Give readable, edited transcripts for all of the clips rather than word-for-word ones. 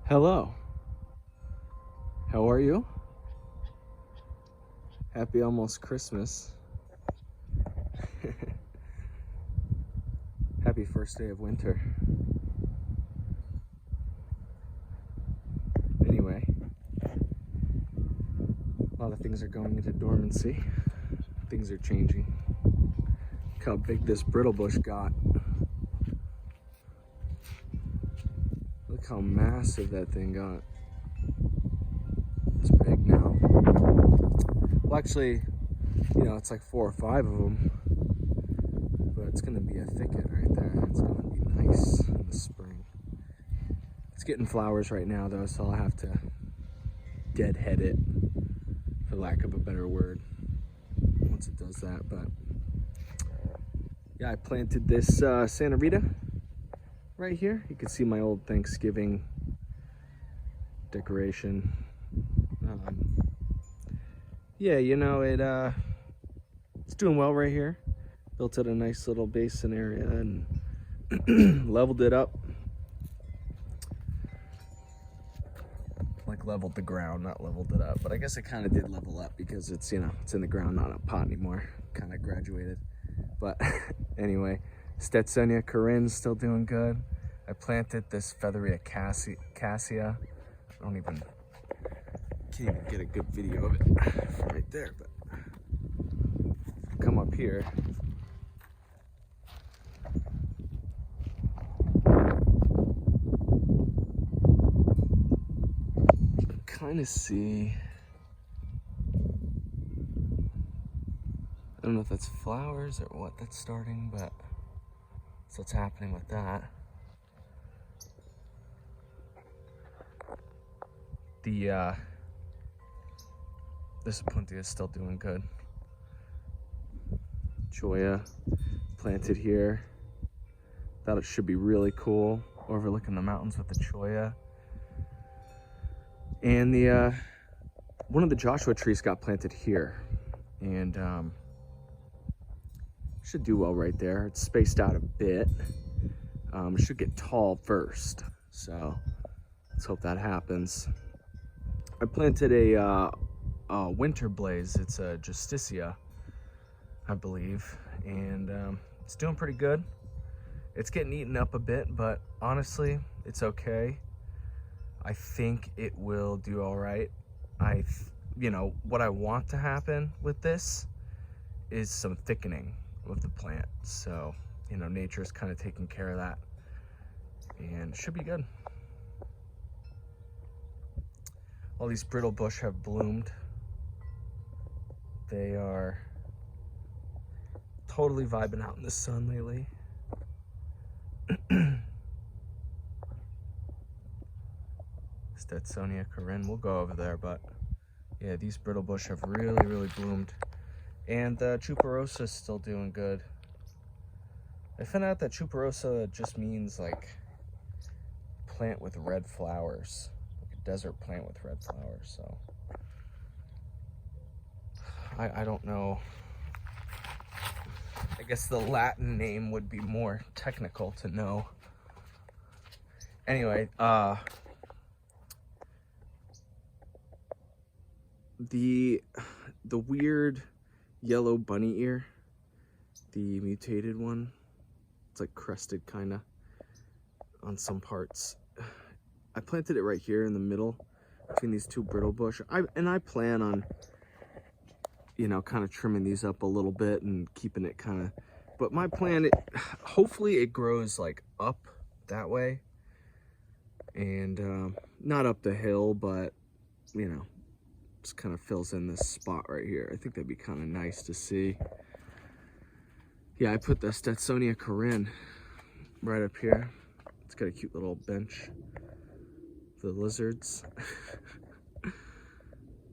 Hello. How are you? Happy almost Christmas. Happy first day of winter. Anyway, a lot of things are going into dormancy. Things are changing. Look how big this brittle bush got. Look how massive that thing got. It's big now. Well, actually, it's like 4 or 5 of them. But it's gonna be a thicket right there. It's gonna be nice in the spring. It's getting flowers right now though, so I'll have to deadhead it, for lack of a better word, once it does that. But yeah, I planted this Santa Rita right here. You can see my old Thanksgiving decoration. Yeah, it's doing well right here. Built it a nice little basin area and leveled it up. Like leveled the ground, not leveled it up. But I guess it kind of did level up because it's in the ground, not a pot anymore. Kind of graduated. But anyway, Stetsonia Corinne's still doing good. I planted this feathery cassia. Can't even get a good video of it from right there, but come up here. Kind of see, I don't know if that's flowers or what that's starting, but that's what's happening with that. This Puntia is still doing good. Choya planted here. Thought it should be really cool, overlooking the mountains with the Choya. And one of the Joshua trees got planted here, and should do well right there. It's spaced out a bit. It should get tall first, so let's hope that happens. I planted a winter blaze. It's a justicia, I believe, and it's doing pretty good. It's getting eaten up a bit, but honestly, it's okay. I think it will do all right. What I want to happen with this is some thickening of the plant. So, nature's kind of taking care of that, and it should be good. All these brittle bush have bloomed. They are totally vibing out in the sun lately. Stetsonia Corinne, we'll go over there, but yeah, these brittle bush have really bloomed. And the Tuberosa is still doing good. I found out that Tuberosa just means like plant with red flowers, like a desert plant with red flowers. So I don't know. I guess the Latin name would be more technical to know. Anyway, the weird yellow bunny ear, the mutated one, it's like crested kind of on some parts. I planted it right here in the middle between these two brittle bush. I plan on kind of trimming these up a little bit and keeping it kind of, but my plan, hopefully it grows like up that way and not up the hill, but just kind of fills in this spot right here. I think that'd be kind of nice to see. Yeah, I put the Stetsonia Corinne right up here. It's got a cute little bench for the lizards.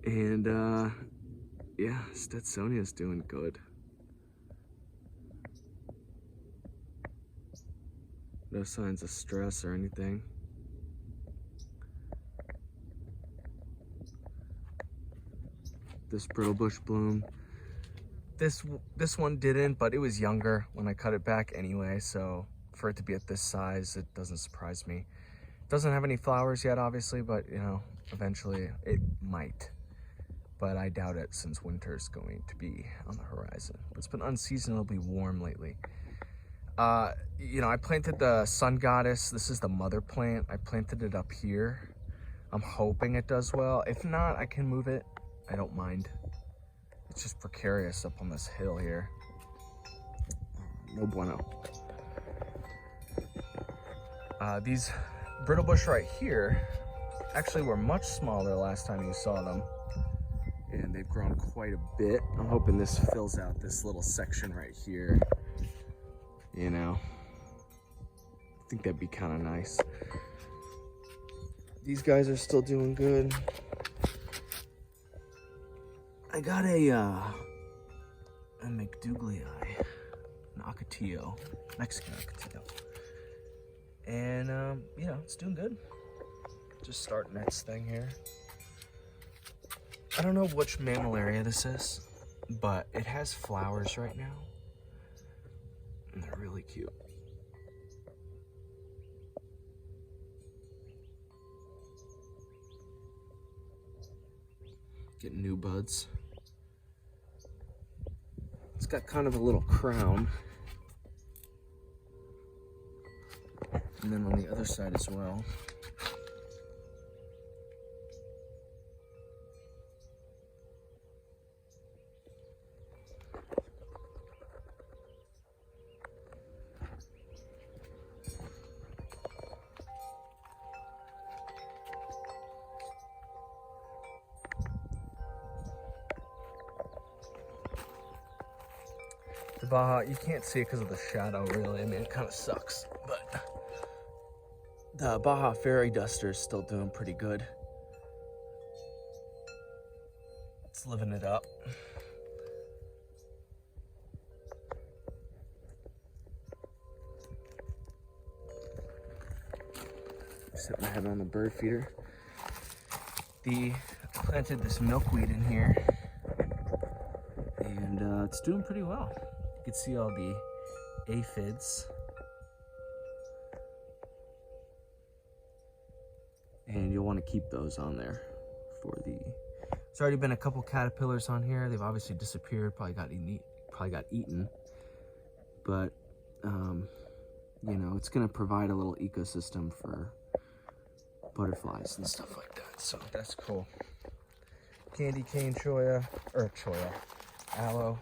And yeah, Stetsonia's doing good. No signs of stress or anything. This brittle bush bloomed. This one didn't, but it was younger when I cut it back anyway, so for it to be at this size, it doesn't surprise me. Doesn't have any flowers yet, obviously, but you know, eventually it might. But I doubt it since winter's going to be on the horizon. But it's been unseasonably warm lately. You know, I planted the sun goddess. This is the mother plant. I planted it up here. I'm hoping it does well. If not, I can move it. I don't mind. It's just precarious up on this hill here. No bueno. These brittle bush right here actually were much smaller last time you saw them. And they've grown quite a bit. I'm hoping this fills out this little section right here. You know, I think that'd be kind of nice. These guys are still doing good. I got a McDouglii, an Ocotillo, Mexican Ocotillo. And, you know, it's doing good. Just starting its thing here. I don't know which mammillaria this is, but it has flowers right now. And they're really cute. Getting new buds. It's got kind of a little crown. And then on the other side as well. The Baja, you can't see it because of the shadow, really. I mean, it kind of sucks, but the Baja Fairy Duster is still doing pretty good. It's living it up. Set my head on the bird feeder. I planted this milkweed in here, and it's doing pretty well. You can see all the aphids. And you'll want to keep those on there for the... There's already been a couple caterpillars on here. They've obviously disappeared, probably got eaten. But, you know, it's going to provide a little ecosystem for butterflies and stuff like that. So that's cool. Candy cane aloe.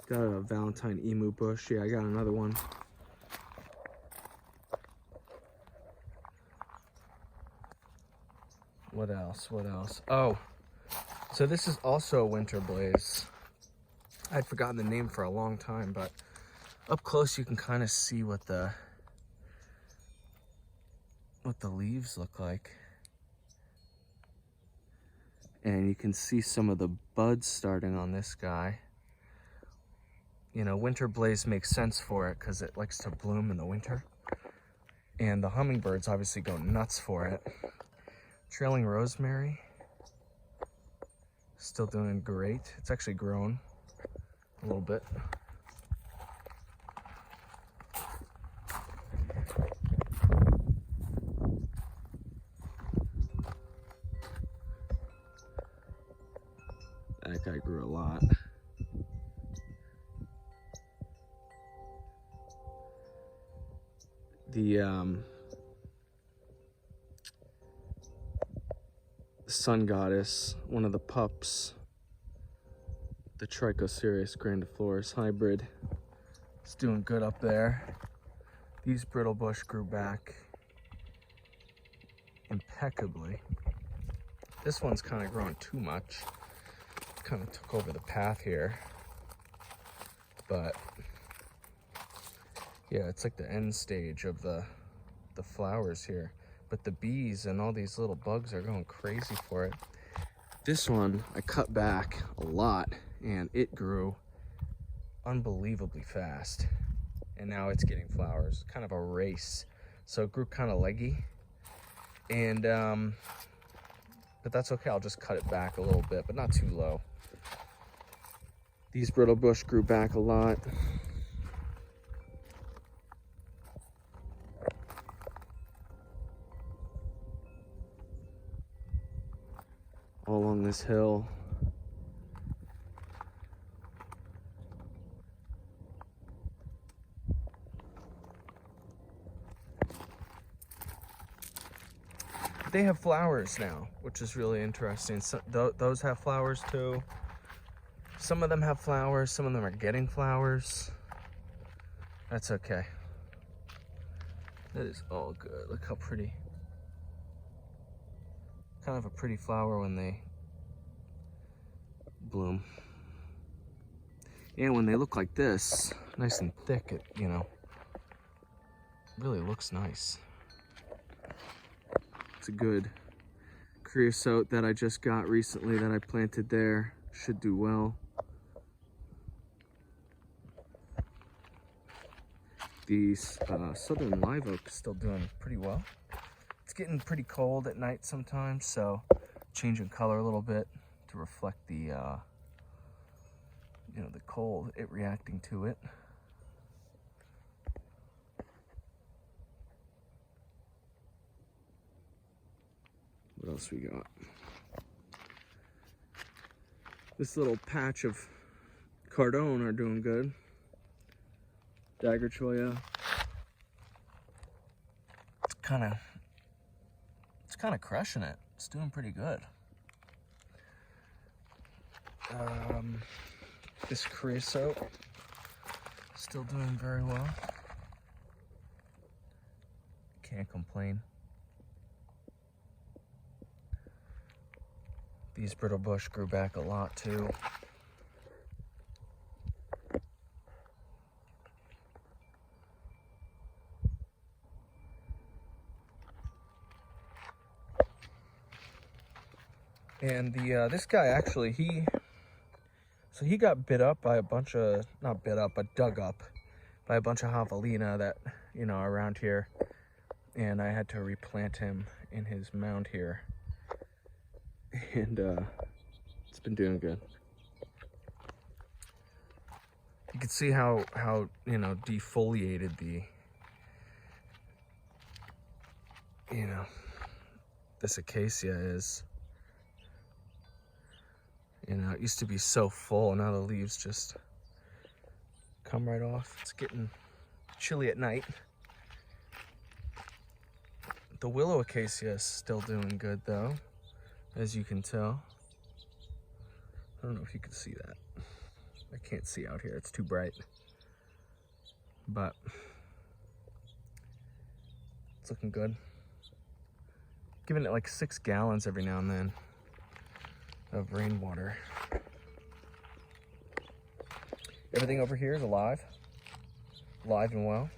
Got a Valentine emu bush. Yeah, I got another one. What else? Oh, so this is also a winter blaze. I'd forgotten the name for a long time, but up close you can kind of see what the leaves look like. And you can see some of the buds starting on this guy. You know, winter blaze makes sense for it because it likes to bloom in the winter. And the hummingbirds obviously go nuts for it. Trailing rosemary, still doing great. It's actually grown a little bit. That guy grew a lot. The sun goddess, one of the pups, the Trichocereus grandiflorus hybrid, is doing good up there. These brittle bush grew back impeccably. This one's kind of growing too much. Kind of took over the path here, but yeah, it's like the end stage of the flowers here. But the bees and all these little bugs are going crazy for it. This one I cut back a lot and it grew unbelievably fast. And now it's getting flowers, kind of a race. So it grew kind of leggy. And, but that's okay, I'll just cut it back a little bit, but not too low. These brittle bush grew back a lot. All along this hill. They have flowers now, which is really interesting. So, those have flowers too. Some of them have flowers, some of them are getting flowers. That's okay. That is all good. Look how pretty. Kind of a pretty flower when they bloom. And when they look like this, nice and thick, it, you know, really looks nice. It's a good creosote that I just got recently that I planted there. Should do well. These southern live oak is still doing pretty well. It's getting pretty cold at night sometimes, so changing color a little bit to reflect the, you know, the cold, it reacting to it. What else we got? This little patch of cardone are doing good. Dagger cholla. It's kind of crushing it. It's doing pretty good. This creosote still doing very well. Can't complain. These brittle bush grew back a lot too. And this guy actually, he got bit up by a bunch of, not bit up, but dug up by a bunch of javelina that, you know, around here. And I had to replant him in his mound here. And it's been doing good. You can see how you know, defoliated the, you know, this acacia is. You know, it used to be so full, now the leaves just come right off. It's getting chilly at night. The willow acacia is still doing good though, as you can tell. I don't know if you can see that. I can't see out here, it's too bright. But it's looking good. Giving it like 6 gallons every now and then of rainwater. Everything over here is alive and well.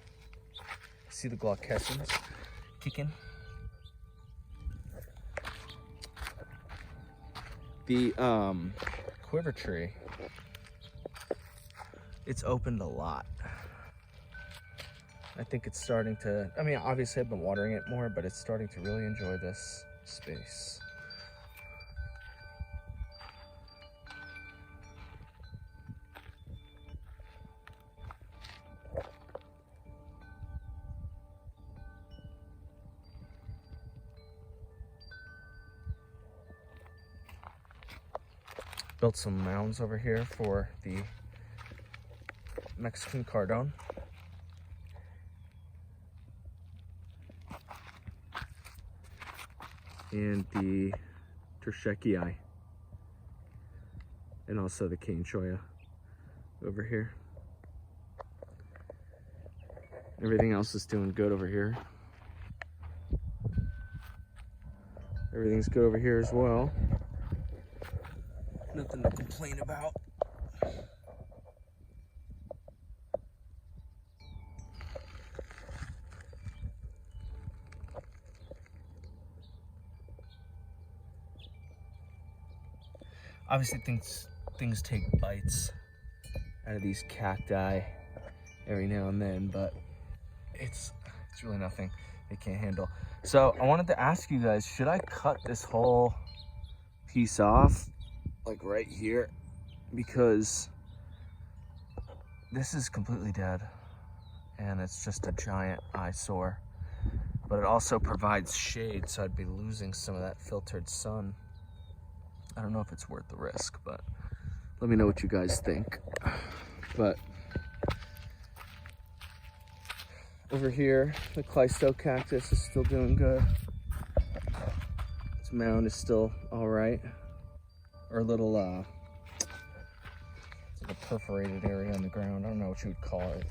See the glaucescens kicking. The quiver tree, it's opened a lot. I think it's starting to, I mean, obviously I've been watering it more, but it's starting to really enjoy this space. Built some mounds over here for the Mexican cardone. And the terscheckii. And also the cane cholla over here. Everything else is doing good over here. Everything's good over here as well. Nothing to complain about. Obviously things take bites out of these cacti every now and then, but it's really nothing they can't handle. So I wanted to ask you guys, should I cut this whole piece off, like right here? Because this is completely dead, and it's just a giant eyesore. But it also provides shade, so I'd be losing some of that filtered sun. I don't know if it's worth the risk, but let me know what you guys think. But over here, the Clysto cactus is still doing good. This mound is still all right. Or a little, it's like a perforated area on the ground. I don't know what you would call it.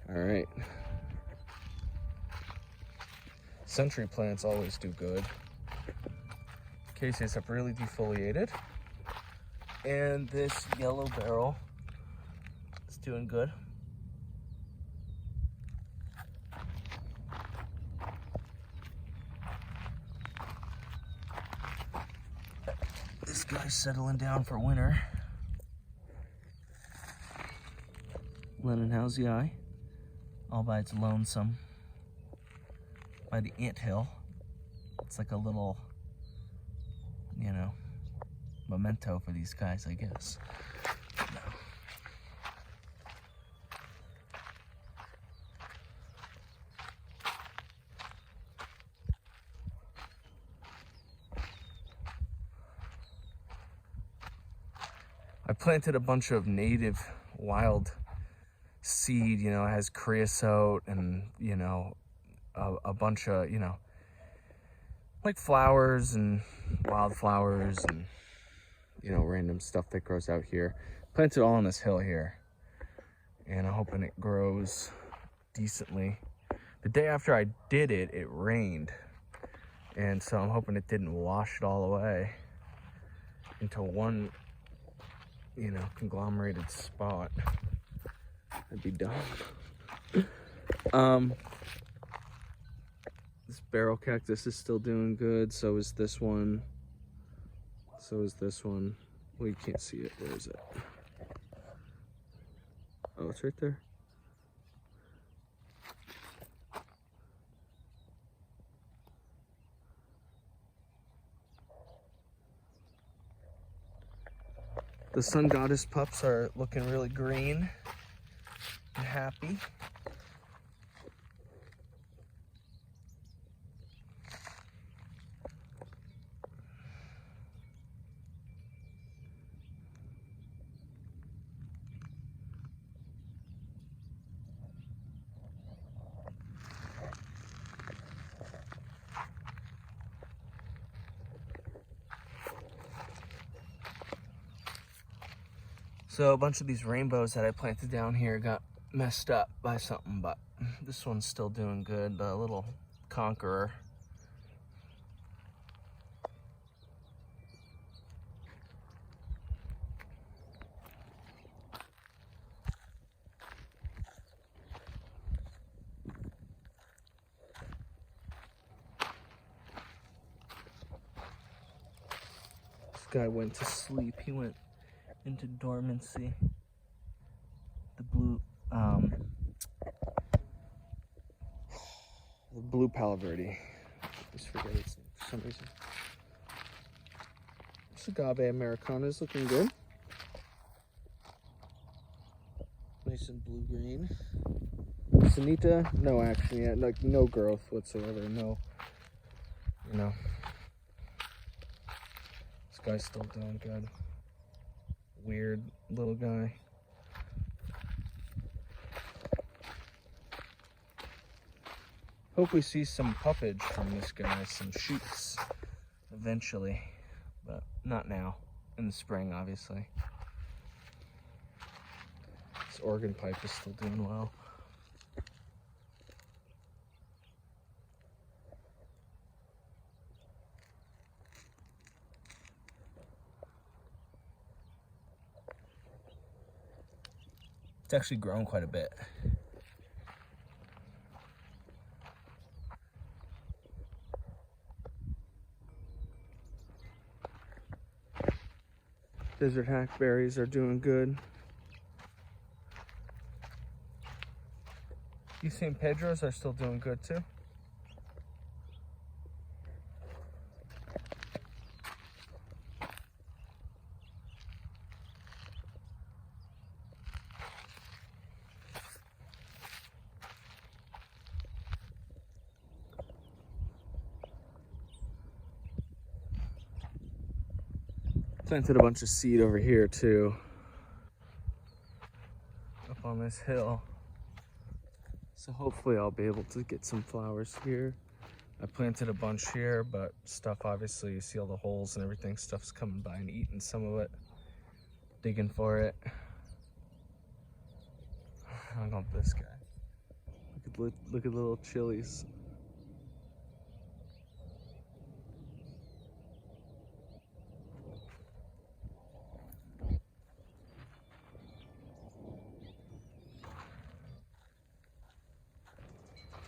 All right. Century plants always do good. Acacias have really defoliated. And this yellow barrel is doing good. This guy's settling down for winter. Lennon, how's the eye? All by its lonesome. By the anthill. It's like a little, you know, memento for these guys, I guess. No. I planted a bunch of native wild seed, you know, it has creosote and, you know, a bunch of, you know, like flowers and wildflowers and, you know, random stuff that grows out here. Planted all on this hill here, and I'm hoping it grows decently. The day after I did it, it rained, and so I'm hoping it didn't wash it all away into one, you know, conglomerated spot. That'd be dumb. This barrel cactus is still doing good. So is this one. So is this one. Well, you can't see it. Where is it? Oh, it's right there. The sun goddess pups are looking really green and happy. So a bunch of these rainbows that I planted down here got messed up by something, but this one's still doing good, the little conqueror. This guy went to sleep. He went into dormancy. The blue Palo Verde. Just forget it for some reason. This agave Americana is looking good. Nice and blue-green. Sanita, no action yet. Like no growth whatsoever. No, you know. This guy's still doing good. Weird little guy. Hope we see some puppage from this guy, some shoots eventually, but not now. In the spring, obviously. This organ pipe is still doing well. It's actually grown quite a bit. Desert hackberries are doing good. These San Pedros are still doing good too. Planted a bunch of seed over here too, up on this hill. So hopefully I'll be able to get some flowers here. I planted a bunch here, but stuff, obviously, you see all the holes and everything. Stuff's coming by and eating some of it, digging for it. I love this guy. Look at the little chilies.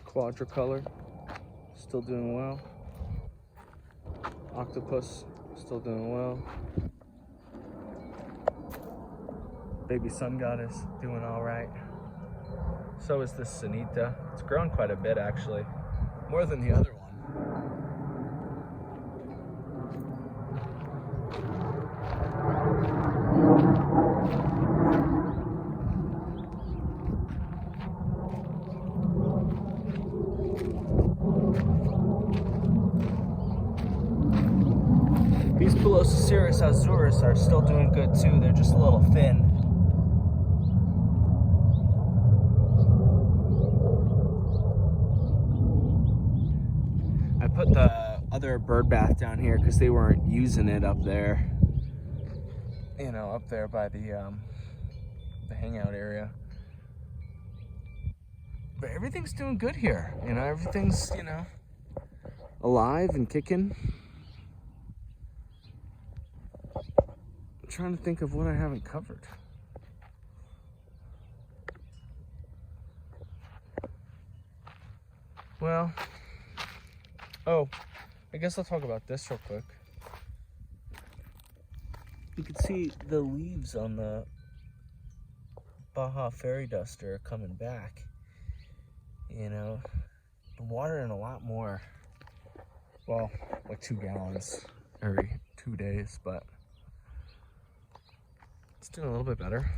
Quadricolor, still doing well. Octopus, still doing well. Baby sun goddess, doing all right. So is this Sanita. It's grown quite a bit, actually. More than the other one. These Ceres azuris are still doing good too. They're just a little thin. I put the other bird bath down here because they weren't using it up there. You know, up there by the hangout area. But everything's doing good here. You know, everything's, you know, alive and kicking. I'm trying to think of what I haven't covered. Well, oh, I guess I'll talk about this real quick. You can see the leaves on the Baja fairy duster coming back. You know, I'm watering a lot more. Well, like 2 gallons every 2 days, but it's doing a little bit better.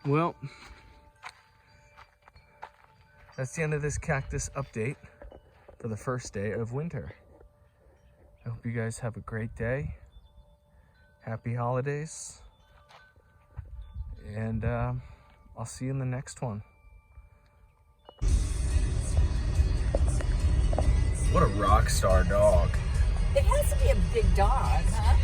Well, that's the end of this cactus update for the first day of winter. I hope you guys have a great day. Happy holidays. And I'll see you in the next one. What a rock star dog. It has to be a big dog, huh?